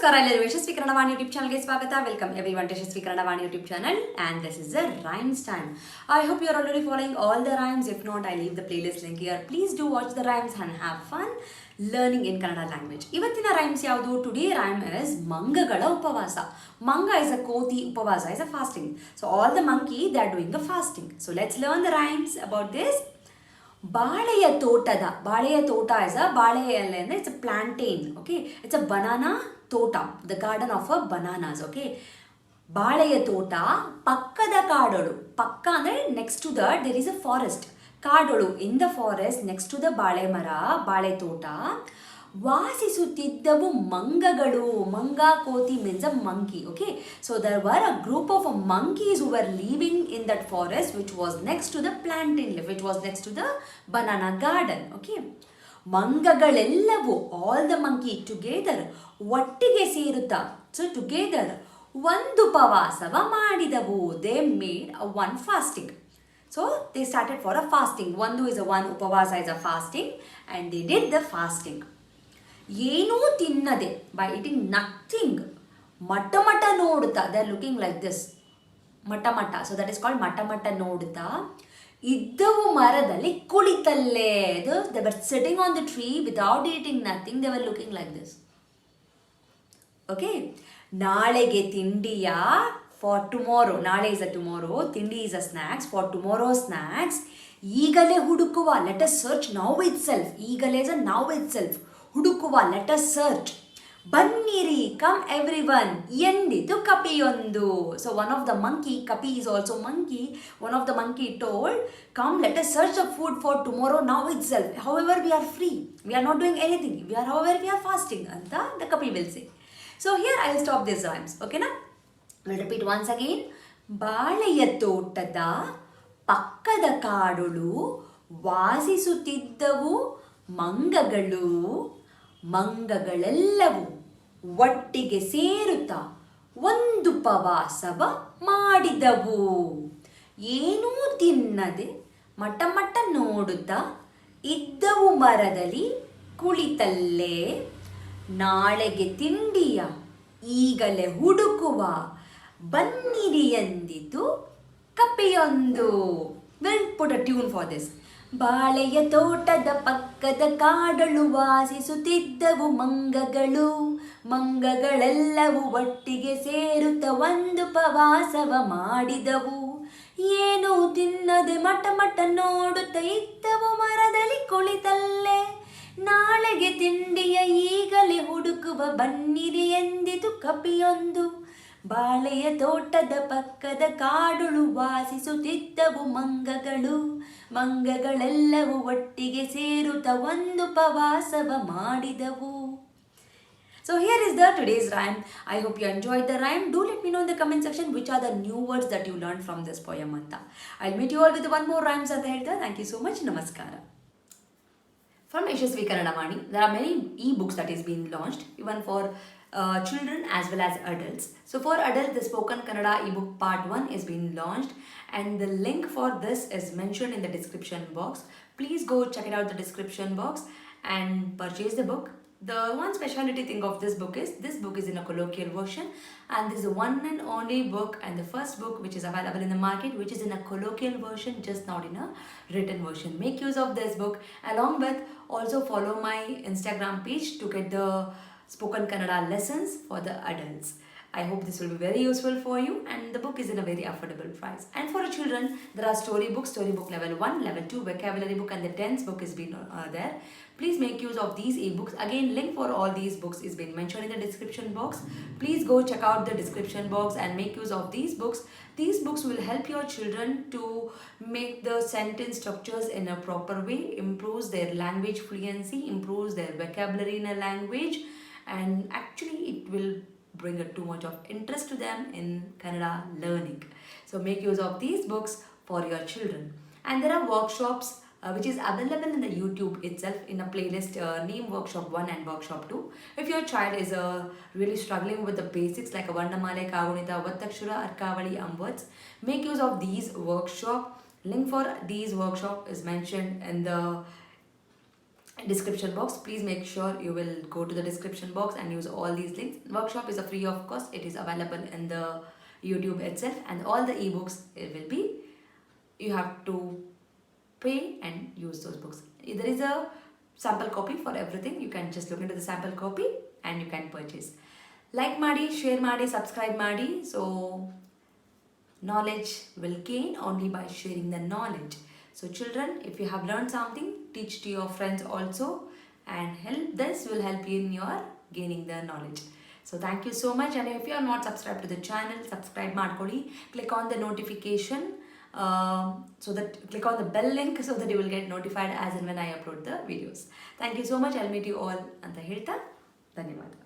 ನಮಸ್ಕಾರ ಎಲ್ಲರೂ ಯಶಸ್ವಿ ಕನ್ನಡ ವಾಣಿ ಯೂಟ್ಯೂಬ್ ಚಾನಲ್ಗೆ ಸ್ವಾಗತ. Welcome everyone to Yashasvi Kannada Vani YouTube channel and this is the rhymes time. I hope you are already following all the rhymes. If not, I leave the playlist link here. Please do watch the rhymes and have fun learning in Kannada language. ಇವತ್ತಿನ rhymes ಯಾವುದು? Today rhyme is ಮಂಗಗಳ ಉಪವಾಸ. Manga is a koti, upavasa is a fasting. So all the monkey they are doing the fasting. So let's learn the rhymes about this. ಬಾಳೆಯ ತೋಟ is a ಬಾಳೆ ಎಲೆ ಅಂದರೆ it's a plantain, okay? It's a banana ತೋಟ, the garden of a bananas, okay? ಬಾಳೆಯ ತೋಟ ಪಕ್ಕದ ಕಾಡಳು, ಪಕ್ಕ ಅಂದರೆ next to that there is a forest. ಕಾಡಳು in the forest next to the ಬಾಳೆ ಮರ, ಬಾಳೆ ತೋಟ. ವಾಸಿಸುತ್ತಿದ್ದವು ಮಂಗಗಳು. ಮಂಗ ಕೋತಿ means a monkey, okay? So there were a group of monkeys who were living in that forest which was next to the plantain leaf, which was next to the banana garden, okay? ಮಂಗಗಳೆಲ್ಲವೂ, all the monkey together, ಒಟ್ಟಿಗೆ ಸೇರುತ್ತಾ, so together ಒಂದು ಉಪವಾಸವ ಮಾಡಿದವು. They made a one fasting. So they started for a fasting. One is a one, upavasa is a fasting, and they did the fasting. ಏನೂ ತಿನ್ನದೆ, by eating nothing, ಮಟ ನೋಡುತ್ತಾ, they are looking like this, ಮಟ, so that is called ಮಟ ನೋಡುತ್ತಾ, ಇದ್ದವು ಮರದಲ್ಲಿ ಕುಳಿತಲ್ಲೇ. They were sitting on the tree without eating nothing, they were looking like this, okay? ನಾಳೆಗೆ ತಿಂಡಿಯ, for tomorrow, ನಾಳೆ is a tomorrow, ತಿಂಡಿ is a snacks, for tomorrow snacks, ಈಗಲೇ ಹುಡುಕುವ, let us search now itself, ಈಗಲೇ is a now itself, ಹುಡುಕುವ, let us search. ಬನ್ನಿರಿ, come everyone, ಎಂದಿತು ಕಪಿಯೊಂದು. So one of the monkey, kapi is also monkey, one of the monkey told, come let us search the food for tomorrow now itself. However we are free, we are not doing anything, however we are fasting, anta the kapi will say. So here I will stop these rhymes, okay na? We'll repeat once again. ಬಾಳೆಯ ತೋಟದ ಪಕ್ಕದ ಕಾಡಳು ವಾಸಿಸುತ್ತಿದ್ದವು ಮಂಗಗಳು, ಮಂಗಗಳೆಲ್ಲವೂ ಒಟ್ಟಿಗೆ ಸೇರುತ್ತಾ ಒಂದು ಉಪವಾಸವ ಮಾಡಿದವು. ಏನೂ ತಿನ್ನದೆ ಮಟ ನೋಡುತ್ತಾ ಇದ್ದವು ಮರದಲ್ಲಿ ಕುಳಿತಲ್ಲೇ. ನಾಳೆಗೆ ತಿಂಡಿಯ ಈಗಲೇ ಹುಡುಕುವ, ಬನ್ನಿರಿ ಎಂದಿತು ಕಪಿಯೊಂದು. We'll put a tune for this. ಬಾಳೆಯ ತೋಟದ ಪಕ್ಕದ ಕಾಡಳು ವಾಸಿಸುತ್ತಿದ್ದವು ಮಂಗಗಳು, ಮಂಗಗಳೆಲ್ಲವೂ ಒಟ್ಟಿಗೆ ಸೇರುತ್ತ ಒಂದು ಉಪವಾಸವ ಮಾಡಿದವು. ಏನೂ ತಿನ್ನದೆ ಮಟ ನೋಡುತ್ತ ಇದ್ದವು ಮರದಲ್ಲಿ ಕುಳಿತಲ್ಲೇ. ನಾಳೆಗೆ ತಿಂಡಿಯ ಈಗಲೇ ಹುಡುಕುವ, ಬನ್ನಿರಿ ಎಂದಿತು ಕಪಿಯೊಂದು. ಬಾಳೆಯ ತೋಟದ ಪಕ್ಕದ ಕಾಡಳು ವಾಸಿಸುತ್ತಿದ್ದವು ಮಂಗಗಳು, ಮಂಗಗಳೆಲ್ಲವೂ ಒಟ್ಟಿಗೆ ಸೇರುತ್ತ ಒಂದು ಉಪವಾಸವ ಮಾಡಿದವು. So here is the today's rhyme. I hope you enjoyed the rhyme. Do let me know in the comment section which are the new words that you learned from this poem anta. I'll meet you all with one more rhymes at the end. Thank you so much. Namaskara. From Yashaswi Kannada Vaani, there are many e-books that is being launched, even for children as well as adults. So for adults, the Spoken Kannada ebook part 1 is being launched, and the link for this is mentioned in the description box. Please go check it out the description box and purchase the book. The one specialty thing of this book is in a colloquial version, and this is the one and only book and the first book which is available in the market which is in a colloquial version, just not in a written version. Make use of this book, along with also follow my Instagram page to get the Spoken Kannada lessons for the adults. I hope this will be very useful for you, and the book is in a very affordable price. And for children, there are storybook level 1, level 2, vocabulary book, and the tense book is being there. Please make use of these ebooks. Again, link for all these books is being mentioned in the description box. Please go check out the description box and make use of these books. These books will help your children to make the sentence structures in a proper way, improves their language fluency, improves their vocabulary in a language, and actually it will bring too much of interest to them in Kannada learning. So make use of these books for your children. And there are workshops which is available in the YouTube itself in a playlist named Workshop 1 and Workshop 2. If your child is really struggling with the basics like a Varnamale, Kagunita, Vattakshura, Arkavali, words, make use of these workshop. Link for these workshop is mentioned in the description box. Please make sure you will go to the description box and use all these links. Workshop is a free of cost. It is available in the YouTube itself, and all the ebooks, it will be, you have to pay and use those books. There is a sample copy for everything. You can just look into the sample copy and you can purchase. Like ಮಾಡಿ, share ಮಾಡಿ, subscribe ಮಾಡಿ. So knowledge will gain only by sharing the knowledge. So children, if you have learned something, teach to your friends also, and this will help you in your gaining the knowledge. So thank you so much, and if you are not subscribed to the channel, subscribe ಮಾಡ್ಕೊಳ್ಳಿ. Click on the notification, so that click on the bell link so that you will get notified as and when I upload the videos. Thank you so much. I'll meet you all ಅಂತ ಹೇಳ್ತಾ ಧನ್ಯವಾದ.